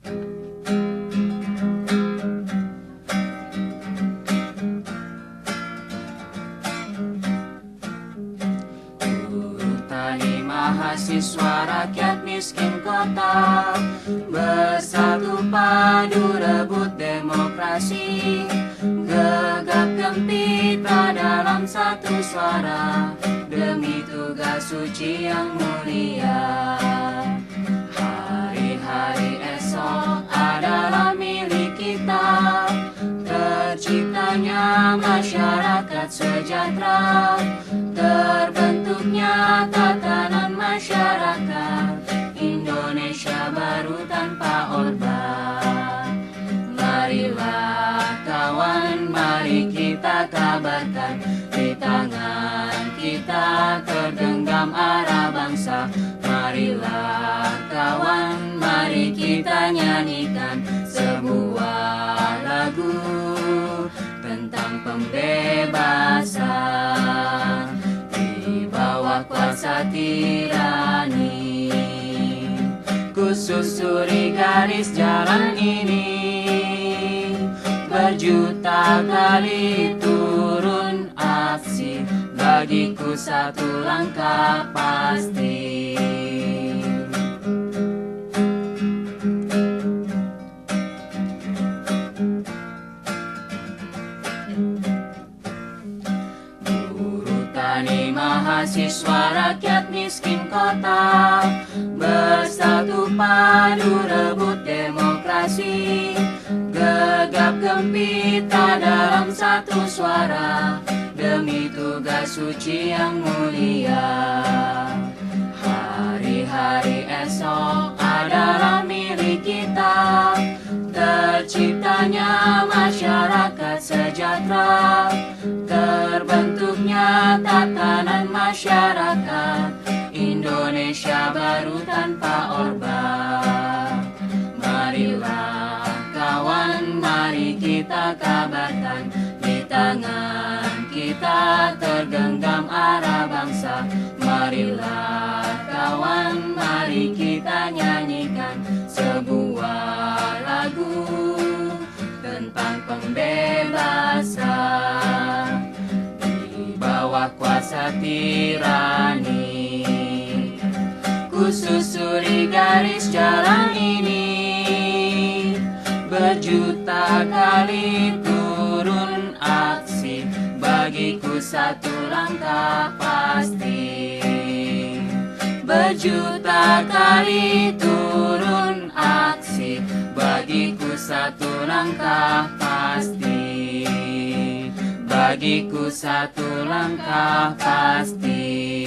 Tani mahasiswa rakyat miskin kota, bersatu padu rebut demokrasi, gegap gempita dalam satu suara, demi tugas suci yang mulia. Hari-hari esok adalah milik kita, terciptanya masyarakat sejahtera, terbentuknya tatanan masyarakat Indonesia baru tanpa Orba. Marilah kawan, mari kita kabarkan, di tangan kita tergenggam arah bangsa. Marilah kawan, mari kita nyanyikan sebuah lagu tentang pembebasan di bawah kuasa tirani. Ku susuri garis jalan ini, berjuta kali turun aksi, bagiku satu langkah pasti. Tani mahasiswa rakyat miskin kota, bersatu padu rebut demokrasi, gegap gempita dalam satu suara, demi tugas suci yang mulia. Hari-hari esok adalah milik kita, terciptanya masyarakat sejahtera, terbentuknya tatanan masyarakat Indonesia baru tanpa Orba. Marilah kawan, mari kita kabarkan, di tangan kita tergenggam arah bangsa. Marilah kawan, mari kita nyanyikan sebuah lagu tentang pembebasan di bawah kuasa tirani. Ku susuri garis jalan ini, berjuta kali turun aksi, bagiku satu langkah pasti. Berjuta kali turun aksi, bagiku satu langkah pasti. Bagiku satu langkah pasti.